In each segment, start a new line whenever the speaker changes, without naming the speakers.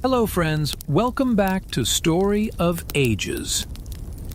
Hello friends, welcome back to Story of Ages.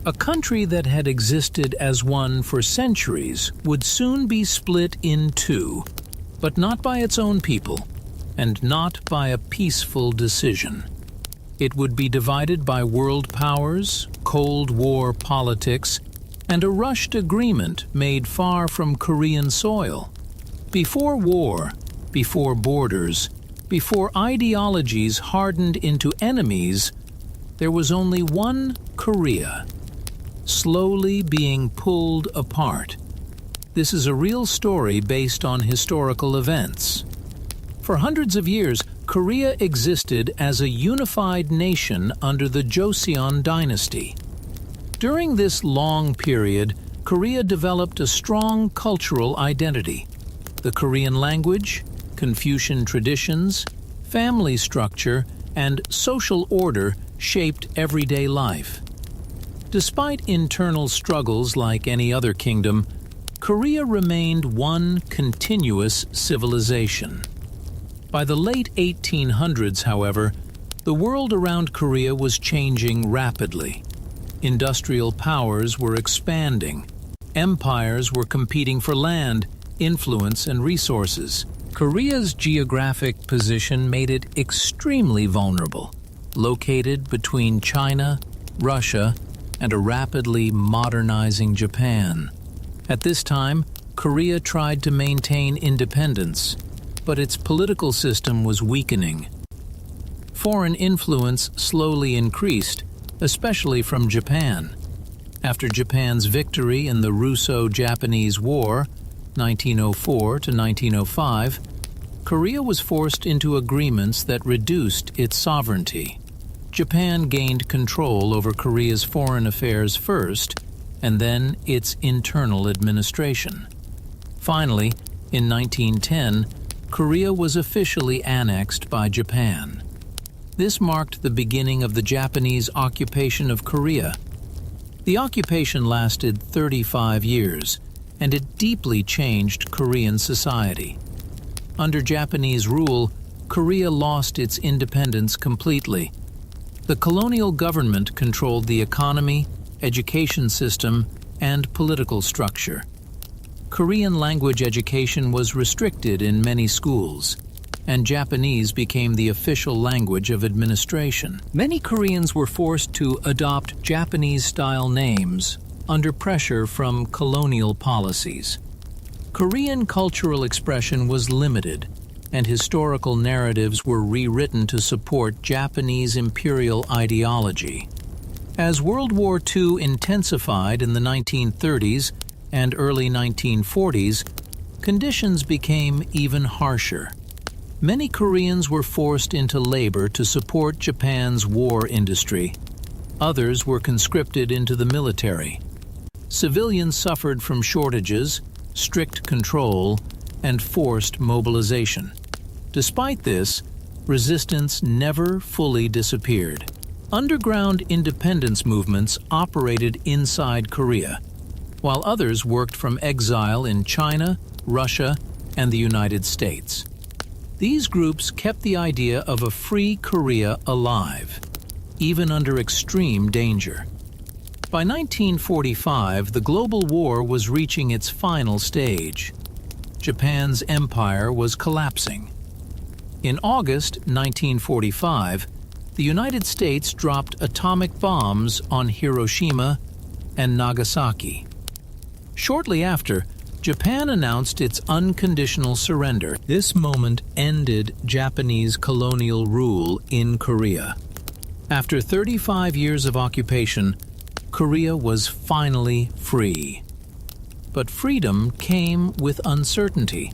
A country that had existed as one for centuries would soon be split in two, but not by its own people, and not by a peaceful decision. It would be divided by world powers, Cold War politics, and a rushed agreement made far from Korean soil. Before war, before borders, before ideologies hardened into enemies, there was only one Korea, slowly being pulled apart. This is a real story based on historical events. For hundreds of years, Korea existed as a unified nation under the Joseon dynasty. During this long period, Korea developed a strong cultural identity. The Korean language, Confucian traditions, family structure, and social order shaped everyday life. Despite internal struggles like any other kingdom, Korea remained one continuous civilization. By the late 1800s, however, the world around Korea was changing rapidly. Industrial powers were expanding. Empires were competing for land, influence, and resources. Korea's geographic position made it extremely vulnerable, located between China, Russia, and a rapidly modernizing Japan. At this time, Korea tried to maintain independence, but its political system was weakening. Foreign influence slowly increased, especially from Japan. After Japan's victory in the Russo-Japanese War, 1904 to 1905, Korea was forced into agreements that reduced its sovereignty. Japan gained control over Korea's foreign affairs first, and then its internal administration. Finally, in 1910, Korea was officially annexed by Japan. This marked the beginning of the Japanese occupation of Korea. The occupation lasted 35 years, and it deeply changed Korean society. Under Japanese rule, Korea lost its independence completely. The colonial government controlled the economy, education system, and political structure. Korean language education was restricted in many schools, and Japanese became the official language of administration. Many Koreans were forced to adopt Japanese-style names under pressure from colonial policies. Korean cultural expression was limited, and historical narratives were rewritten to support Japanese imperial ideology. As World War II intensified in the 1930s and early 1940s, conditions became even harsher. Many Koreans were forced into labor to support Japan's war industry. Others were conscripted into the military. Civilians suffered from shortages, strict control, and forced mobilization. Despite this, resistance never fully disappeared. Underground independence movements operated inside Korea, while others worked from exile in China, Russia, and the United States. These groups kept the idea of a free Korea alive, even under extreme danger. By 1945, the global war was reaching its final stage. Japan's empire was collapsing. In August 1945, the United States dropped atomic bombs on Hiroshima and Nagasaki. Shortly after, Japan announced its unconditional surrender. This moment ended Japanese colonial rule in Korea. After 35 years of occupation, Korea was finally free. But freedom came with uncertainty.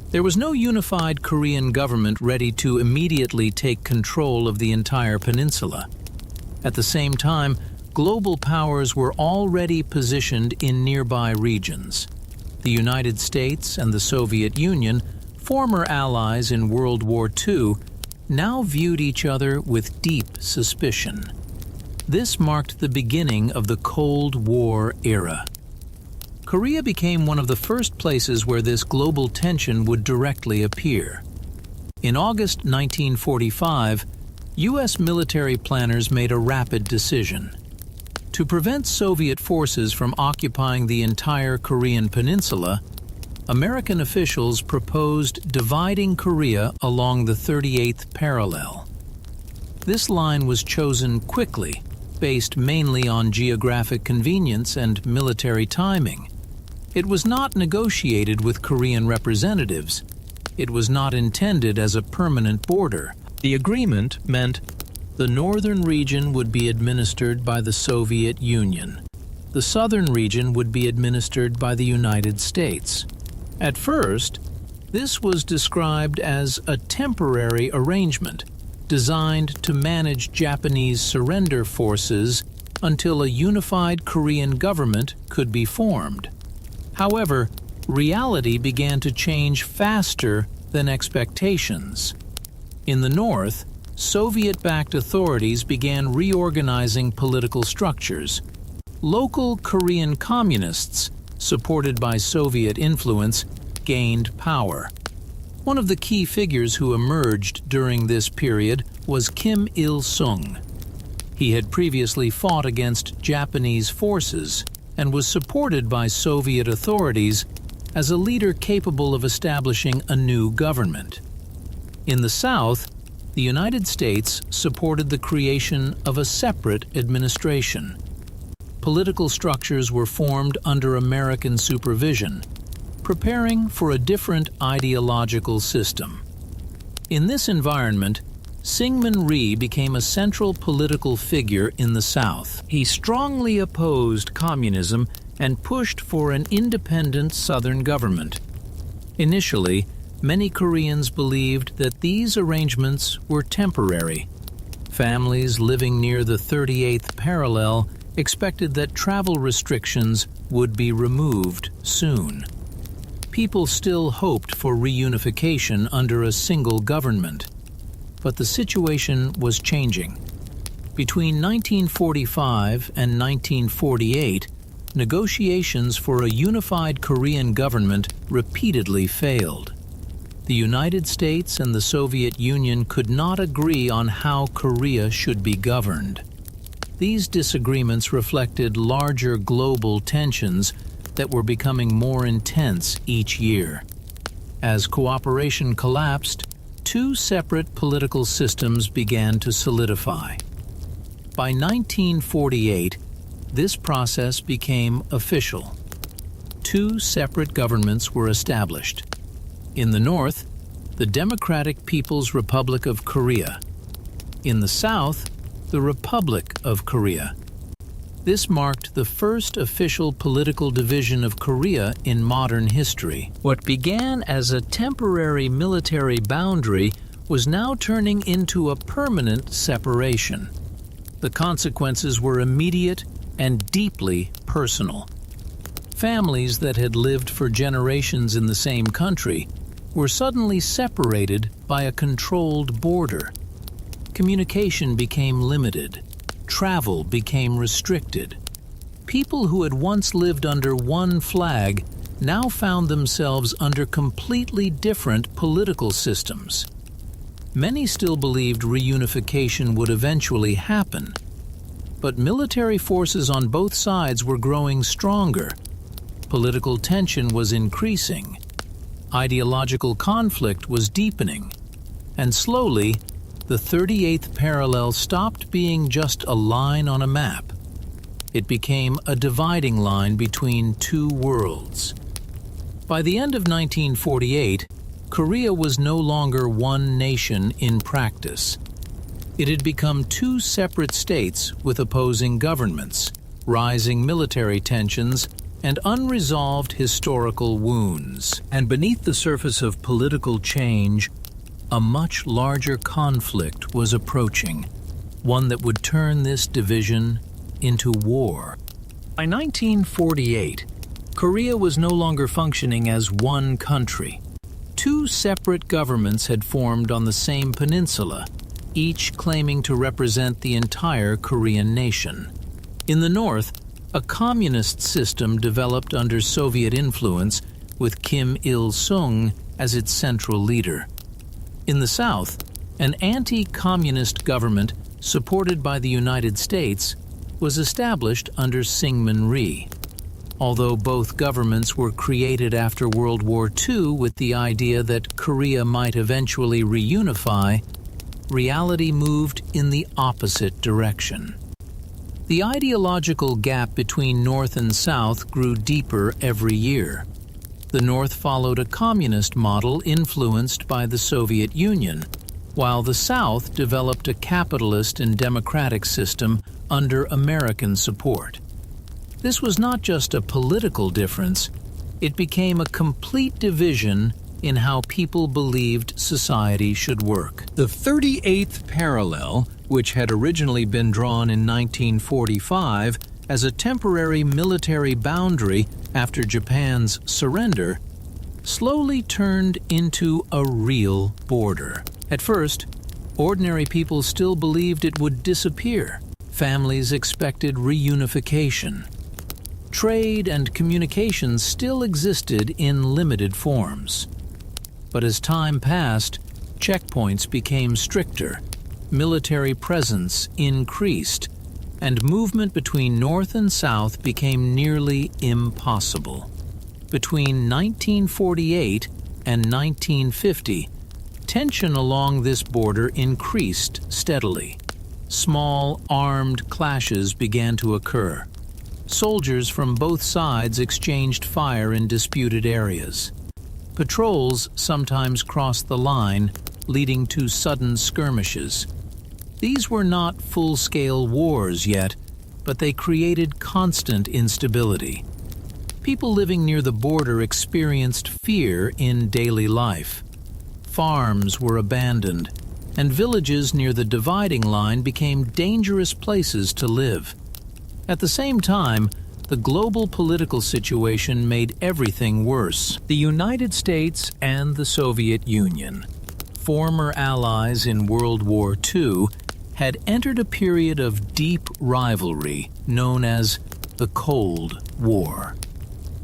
There was no unified Korean government ready to immediately take control of the entire peninsula. At the same time, global powers were already positioned in nearby regions. The United States and the Soviet Union, former allies in World War II, now viewed each other with deep suspicion. This marked the beginning of the Cold War era. Korea became one of the first places where this global tension would directly appear. In August 1945, U.S. military planners made a rapid decision. To prevent Soviet forces from occupying the entire Korean peninsula, American officials proposed dividing Korea along the 38th parallel. This line was chosen quickly, based mainly on geographic convenience and military timing. It was not negotiated with Korean representatives. It was not intended as a permanent border. The agreement meant the northern region would be administered by the Soviet Union. The southern region would be administered by the United States. At first, this was described as a temporary arrangement designed to manage Japanese surrender forces until a unified Korean government could be formed. However, reality began to change faster than expectations. In the north, Soviet-backed authorities began reorganizing political structures. Local Korean communists, supported by Soviet influence, gained power. One of the key figures who emerged during this period was Kim Il-sung. He had previously fought against Japanese forces and was supported by Soviet authorities as a leader capable of establishing a new government. In the South, the United States supported the creation of a separate administration. Political structures were formed under American supervision, preparing for a different ideological system. In this environment, Syngman Rhee became a central political figure in the South. He strongly opposed communism and pushed for an independent Southern government. Initially, many Koreans believed that these arrangements were temporary. Families living near the 38th parallel expected that travel restrictions would be removed soon. People still hoped for reunification under a single government, but the situation was changing. Between 1945 and 1948, negotiations for a unified Korean government repeatedly failed. The United States and the Soviet Union could not agree on how Korea should be governed. These disagreements reflected larger global tensions that were becoming more intense each year. As cooperation collapsed, two separate political systems began to solidify. By 1948, this process became official. Two separate governments were established. In the north, the Democratic People's Republic of Korea. In the south, the Republic of Korea. This marked the first official political division of Korea in modern history. What began as a temporary military boundary was now turning into a permanent separation. The consequences were immediate and deeply personal. Families that had lived for generations in the same country were suddenly separated by a controlled border. Communication became limited. Travel became restricted. People who had once lived under one flag now found themselves under completely different political systems. Many still believed reunification would eventually happen, but military forces on both sides were growing stronger. Political tension was increasing. Ideological conflict was deepening, and slowly, the 38th parallel stopped being just a line on a map. It became a dividing line between two worlds. By the end of 1948, Korea was no longer one nation in practice. It had become two separate states with opposing governments, rising military tensions, and unresolved historical wounds. And beneath the surface of political change, a much larger conflict was approaching, one that would turn this division into war. By 1948, Korea was no longer functioning as one country. Two separate governments had formed on the same peninsula, each claiming to represent the entire Korean nation. In the north, a communist system developed under Soviet influence with Kim Il-sung as its central leader. In the south, An anti-communist government supported by the United States was established under Syngman Rhee. Although both governments were created after World War II with the idea that Korea might eventually reunify, reality moved in the opposite direction. The ideological gap between North and South grew deeper every year. The North followed a communist model influenced by the Soviet Union, while the South developed a capitalist and democratic system under American support. This was not just a political difference, it became a complete division in how people believed society should work. The 38th parallel, which had originally been drawn in 1945 as a temporary military boundary after Japan's surrender, slowly turned into a real border. At first, ordinary people still believed it would disappear. Families expected reunification. Trade and communication still existed in limited forms. But as time passed, checkpoints became stricter, military presence increased, and movement between North and South became nearly impossible. Between 1948 and 1950, tension along this border increased steadily. Small, armed clashes began to occur. Soldiers from both sides exchanged fire in disputed areas. Patrols sometimes crossed the line, leading to sudden skirmishes. These were not full-scale wars yet, but they created constant instability. People living near the border experienced fear in daily life. Farms were abandoned, and villages near the dividing line became dangerous places to live. At the same time, the global political situation made everything worse. The United States and the Soviet Union, former allies in World War II, had entered a period of deep rivalry known as the Cold War.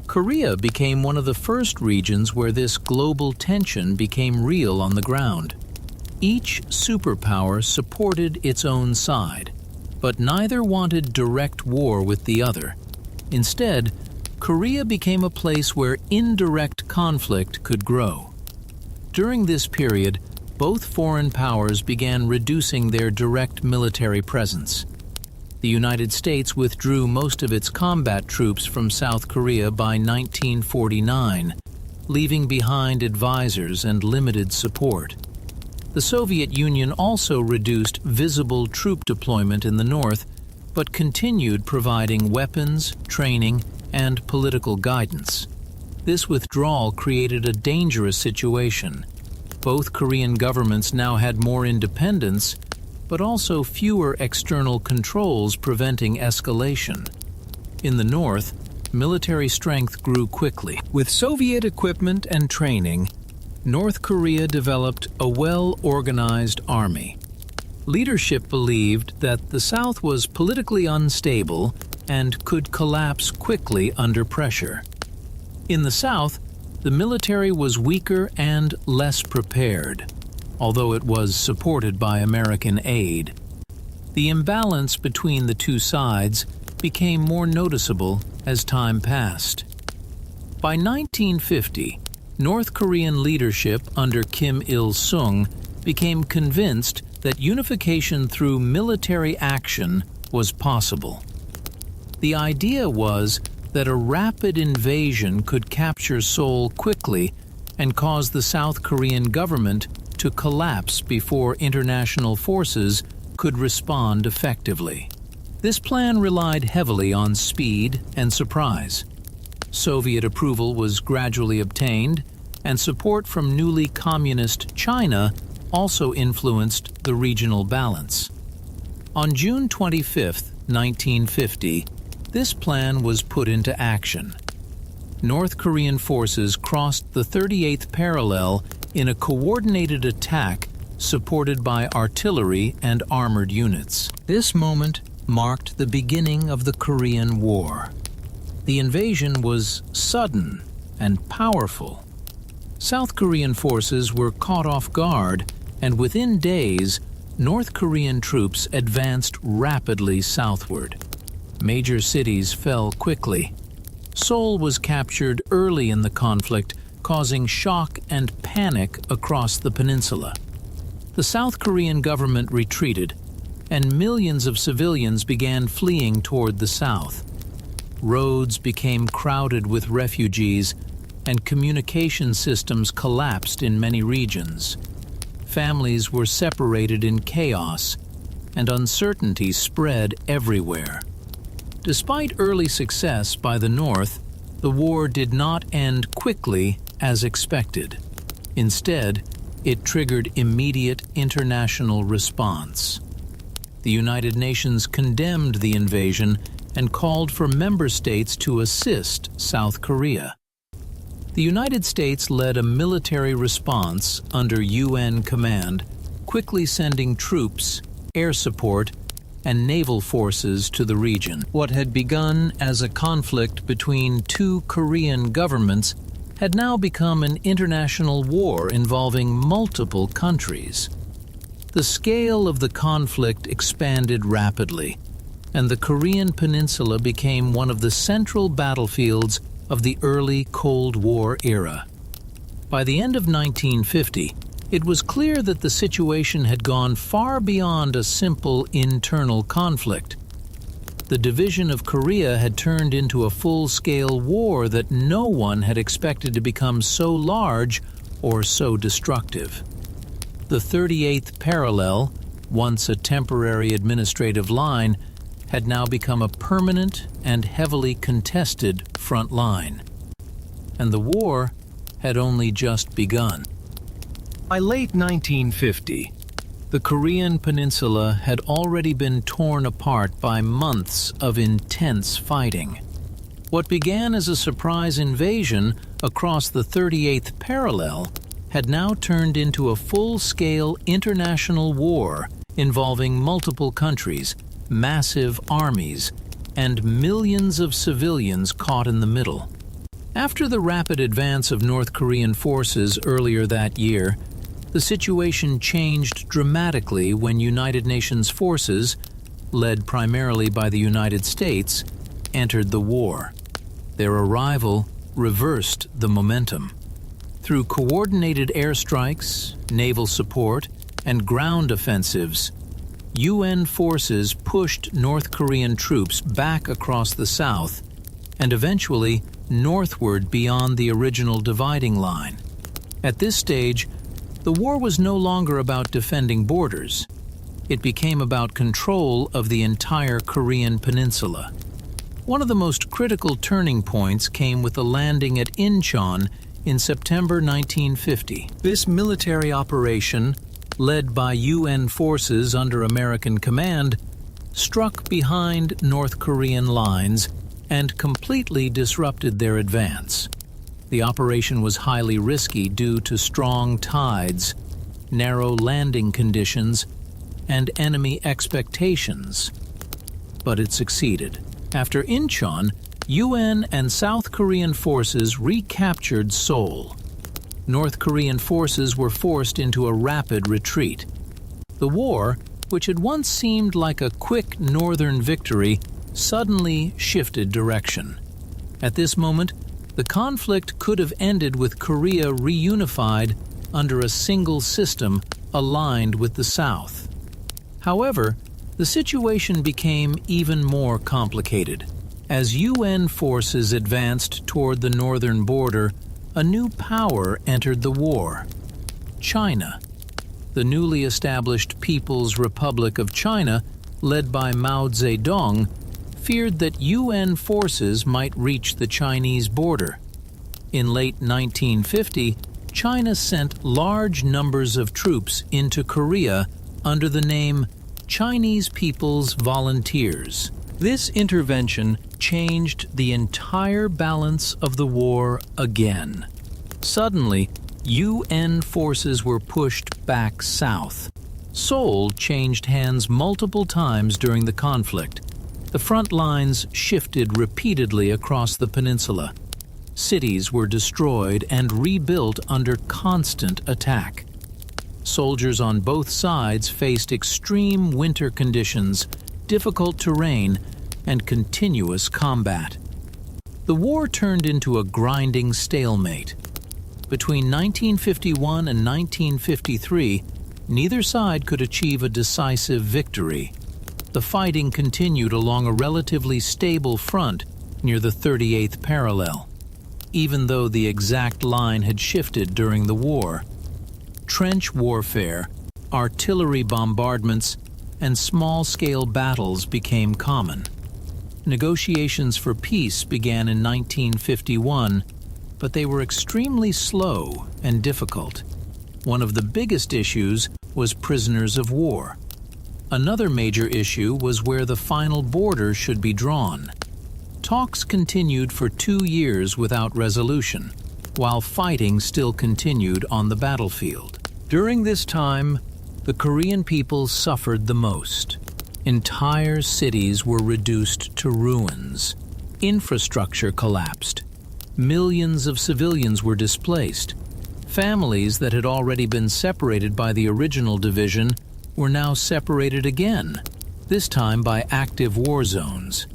Korea became one of the first regions where this global tension became real on the ground. Each superpower supported its own side, but neither wanted direct war with the other. Instead, Korea became a place where indirect conflict could grow. During this period, both foreign powers began reducing their direct military presence. The United States withdrew most of its combat troops from South Korea by 1949, leaving behind advisors and limited support. The Soviet Union also reduced visible troop deployment in the north, but continued providing weapons, training, and political guidance. This withdrawal created a dangerous situation. Both Korean governments now had more independence, but also fewer external controls preventing escalation. In the north, military strength grew quickly. With Soviet equipment and training, North Korea developed a well-organized army. Leadership believed that the South was politically unstable and could collapse quickly under pressure. In the South, the military was weaker and less prepared, although it was supported by American aid. The imbalance between the two sides became more noticeable as time passed. By 1950, North Korean leadership under Kim Il-sung became convinced that unification through military action was possible. The idea was that a rapid invasion could capture Seoul quickly and cause the South Korean government to collapse before international forces could respond effectively. This plan relied heavily on speed and surprise. Soviet approval was gradually obtained, and support from newly communist China also influenced the regional balance. On June 25, 1950, this plan was put into action. North Korean forces crossed the 38th parallel in a coordinated attack supported by artillery and armored units. This moment marked the beginning of the Korean War. The invasion was sudden and powerful. South Korean forces were caught off guard and within days, North Korean troops advanced rapidly southward. Major cities fell quickly. Seoul was captured early in the conflict, causing shock and panic across the peninsula. The South Korean government retreated, and millions of civilians began fleeing toward the south. Roads became crowded with refugees, and communication systems collapsed in many regions. Families were separated in chaos, and uncertainty spread everywhere. Despite early success by the North, the war did not end quickly as expected. Instead, it triggered immediate international response. The United Nations condemned the invasion and called for member states to assist South Korea. The United States led a military response under UN command, quickly sending troops, air support, and naval forces to the region. What had begun as a conflict between two Korean governments had now become an international war involving multiple countries. The scale of the conflict expanded rapidly, and the Korean peninsula became one of the central battlefields of the early Cold War era. By the end of 1950, it was clear that the situation had gone far beyond a simple internal conflict. The division of Korea had turned into a full-scale war that no one had expected to become so large or so destructive. The 38th parallel, once a temporary administrative line, had now become a permanent and heavily contested front line. And the war had only just begun. By late 1950, the Korean peninsula had already been torn apart by months of intense fighting. What began as a surprise invasion across the 38th parallel had now turned into a full-scale international war involving multiple countries, massive armies, and millions of civilians caught in the middle. After the rapid advance of North Korean forces earlier that year, the situation changed dramatically when United Nations forces, led primarily by the United States, entered the war. Their arrival reversed the momentum. Through coordinated airstrikes, naval support, and ground offensives, UN forces pushed North Korean troops back across the south and eventually northward beyond the original dividing line. At this stage, the war was no longer about defending borders. It became about control of the entire Korean peninsula. One of the most critical turning points came with the landing at Incheon in September 1950. This military operation, led by UN forces under American command, struck behind North Korean lines and completely disrupted their advance. The operation was highly risky due to strong tides, narrow landing conditions, and enemy expectations. But it succeeded. After Incheon, UN and South Korean forces recaptured Seoul. North Korean forces were forced into a rapid retreat. The war, which had once seemed like a quick northern victory, suddenly shifted direction. At this moment, the conflict could have ended with Korea reunified under a single system aligned with the South. However, the situation became even more complicated. As UN forces advanced toward the northern border, a new power entered the war: China. The newly established People's Republic of China, led by Mao Zedong, feared that UN forces might reach the Chinese border. In late 1950, China sent large numbers of troops into Korea under the name Chinese People's Volunteers. This intervention changed the entire balance of the war again. Suddenly, UN forces were pushed back south. Seoul changed hands multiple times during the conflict. The front lines shifted repeatedly across the peninsula. Cities were destroyed and rebuilt under constant attack. Soldiers on both sides faced extreme winter conditions, difficult terrain, and continuous combat. The war turned into a grinding stalemate. Between 1951 and 1953, neither side could achieve a decisive victory. The fighting continued along a relatively stable front near the 38th parallel, even though the exact line had shifted during the war. Trench warfare, artillery bombardments, and small-scale battles became common. Negotiations for peace began in 1951, but they were extremely slow and difficult. One of the biggest issues was prisoners of war. Another major issue was where the final border should be drawn. Talks continued for 2 years without resolution, while fighting still continued on the battlefield. During this time, the Korean people suffered the most. Entire cities were reduced to ruins. Infrastructure collapsed. Millions of civilians were displaced. Families that had already been separated by the original division were now separated again, this time by active war zones.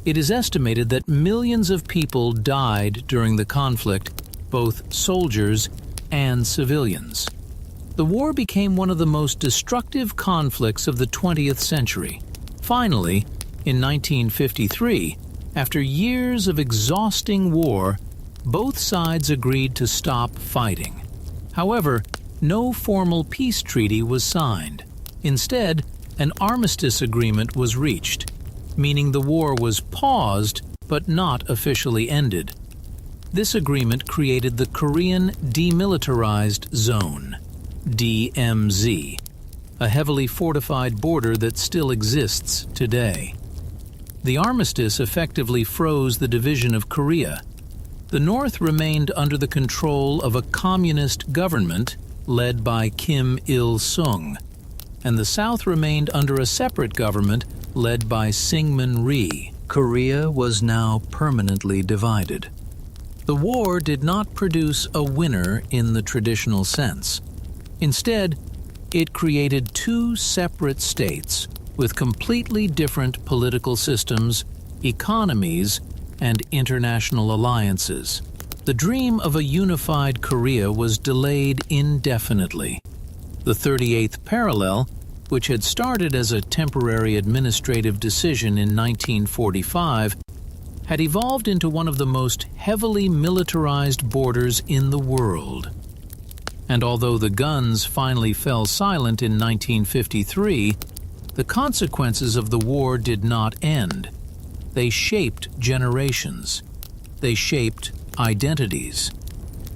It is estimated that millions of people died during the conflict, both soldiers and civilians. The war became one of the most destructive conflicts of the 20th century. Finally, in 1953, after years of exhausting war, both sides agreed to stop fighting. However, no formal peace treaty was signed. Instead, an armistice agreement was reached, meaning the war was paused but not officially ended. This agreement created the Korean Demilitarized Zone, DMZ, a heavily fortified border that still exists today. The armistice effectively froze the division of Korea. The North remained under the control of a communist government led by Kim Il-sung, and the South remained under a separate government led by Syngman Rhee. Korea was now permanently divided. The war did not produce a winner in the traditional sense. Instead, it created 2 separate states with completely different political systems, economies, and international alliances. The dream of a unified Korea was delayed indefinitely. The 38th parallel, which had started as a temporary administrative decision in 1945, had evolved into one of the most heavily militarized borders in the world. And although the guns finally fell silent in 1953, the consequences of the war did not end. They shaped generations. They shaped identities.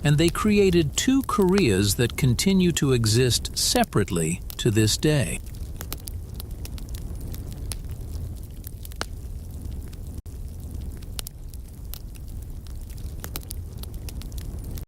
And they created 2 Koreas that continue to exist separately to this day.